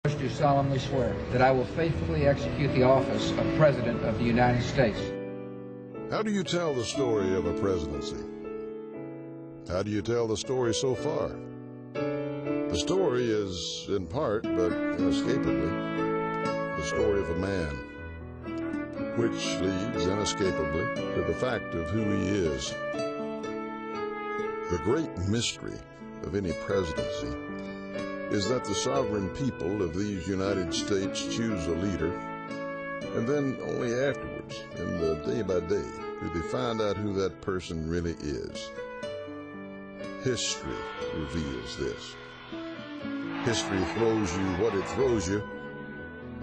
Do solemnly swear that I will faithfully execute the office of President of the United States. How do you tell the story of a presidency? How do you tell the story so far? The story is, in part, but inescapably, the story of a man, which leads inescapably to the fact of who he is. The great mystery of any presidency is that the sovereign people of these United States choose a leader, and then only afterwards, in the day by day, do they find out who that person really is. History reveals this. History throws you what it throws you,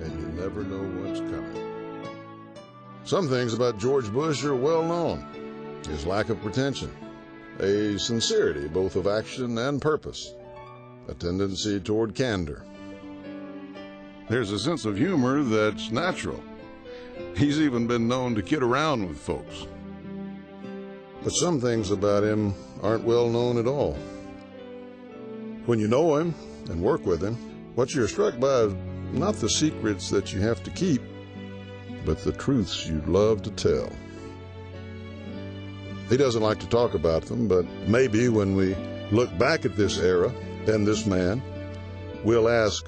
and you never know what's coming. Some things about George Bush are well known. His lack of pretension, a sincerity both of action and purpose, a tendency toward candor. There's a sense of humor that's natural. He's even been known to kid around with folks. But some things about him aren't well known at all. When you know him and work with him, what you're struck by is not the secrets that you have to keep, but the truths you'd love to tell. He doesn't like to talk about them, but maybe when we look back at this era and this man, we'll ask,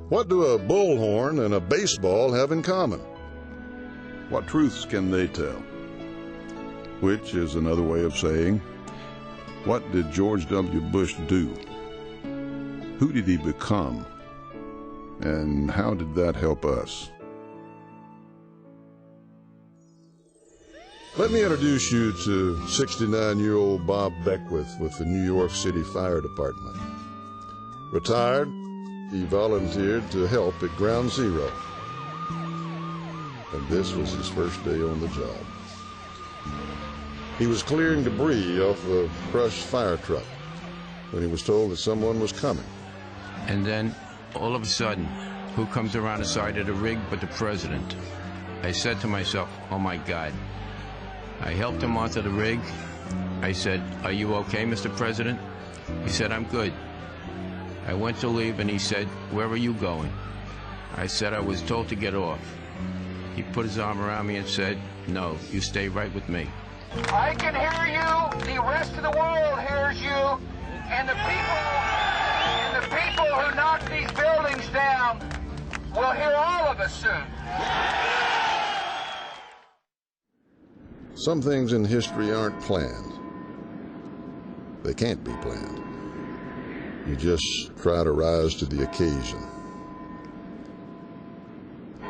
what do a bullhorn and a baseball have in common? What truths can they tell? Which is another way of saying, what did George W. Bush do? Who did he become? And how did that help us? Let me introduce you to 69-year-old Bob Beckwith with the New York City Fire Department. Retired, he volunteered to help at Ground Zero. And this was his first day on the job. He was clearing debris off a crushed fire truck when he was told that someone was coming. And then, all of a sudden, who comes around the side of the rig but the president? I said to myself, oh my God. I helped him onto the rig. I said, are you okay, Mr. President? He said, I'm good. I went to leave and he said, where are you going? I said, I was told to get off. He put his arm around me and said, no, you stay right with me. I can hear you, the rest of the world hears you, and the people who knock these buildings down will hear all of us soon. Some things in history aren't planned. They can't be planned. You just try to rise to the occasion.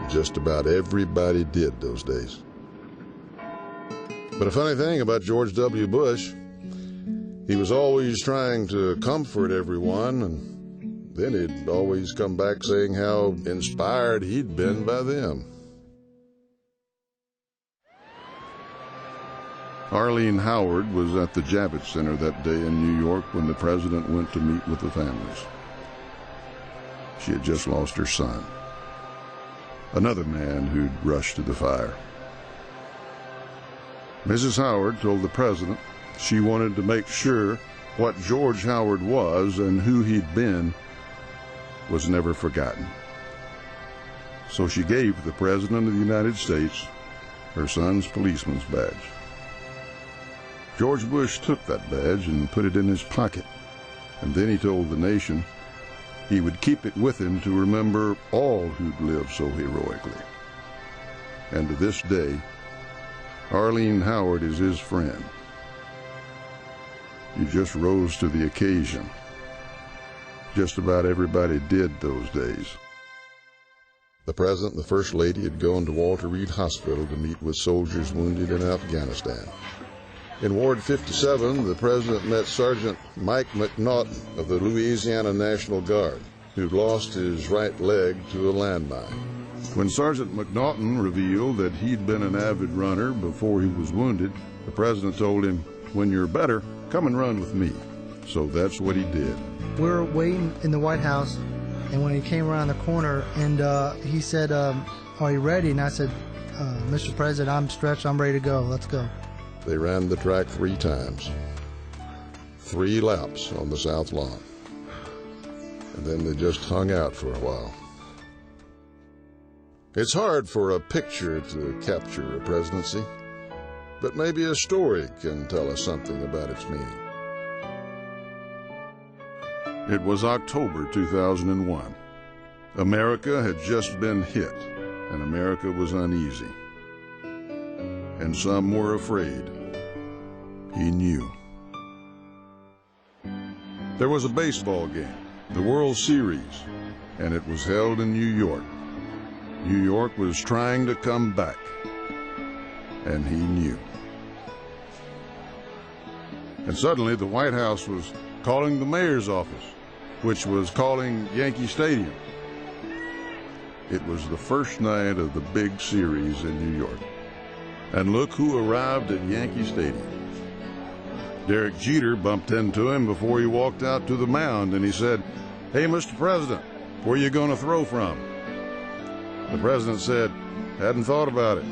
Just about everybody did those days. But a funny thing about George W. Bush, he was always trying to comfort everyone, and then he'd always come back saying how inspired he'd been by them. Arlene Howard was at the Javits Center that day in New York when the president went to meet with the families. She had just lost her son, another man who'd rushed to the fire. Mrs. Howard told the president she wanted to make sure what George Howard was and who he'd been was never forgotten. So she gave the President of the United States her son's policeman's badge. George Bush took that badge and put it in his pocket, and then he told the nation he would keep it with him to remember all who'd lived so heroically. And to this day, Arlene Howard is his friend. He just rose to the occasion. Just about everybody did those days. The President and the First Lady had gone to Walter Reed Hospital to meet with soldiers wounded in Afghanistan. In Ward 57, the President met Sergeant Mike McNaughton of the Louisiana National Guard, who'd lost his right leg to a landmine. When Sergeant McNaughton revealed that he'd been an avid runner before he was wounded, the President told him, when you're better, come and run with me. So that's what he did. We were waiting in the White House, and when he came around the corner, and he said, are you ready? And I said, Mr. President, I'm stretched, I'm ready to go, let's go. They ran the track 3 times, 3 laps on the South Lawn, and then they just hung out for a while. It's hard for a picture to capture a presidency, but maybe a story can tell us something about its meaning. It was October 2001. America had just been hit, and America was uneasy. And some were afraid. He knew. There was a baseball game, the World Series, and it was held in New York. New York was trying to come back, and he knew. And suddenly the White House was calling the mayor's office, which was calling Yankee Stadium. It was the first night of the big series in New York. And look who arrived at Yankee Stadium. Derek Jeter bumped into him before he walked out to the mound, and he said, "Hey, Mr. President, where you going to throw from?" The president said, "Hadn't thought about it.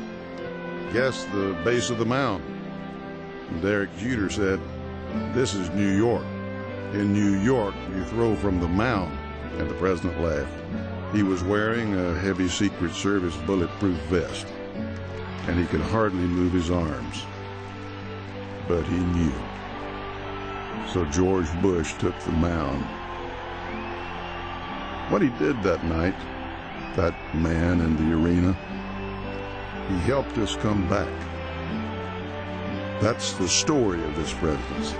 Guess the base of the mound." And Derek Jeter said, "This is New York. In New York, you throw from the mound." And the president laughed. He was wearing a heavy Secret Service bulletproof vest, and he could hardly move his arms. But he knew. So George Bush took the mound. What he did that night, that man in the arena, he helped us come back. That's the story of this presidency.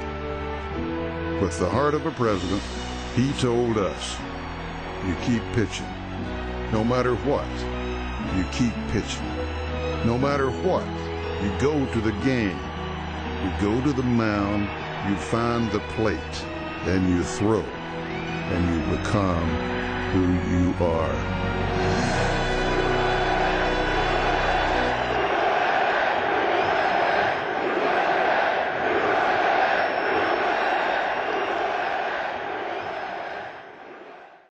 With the heart of a president, he told us, you keep pitching. No matter what, you keep pitching. No matter what, you go to the game. You go to the mound, you find the plate, and you throw, and you become who you are.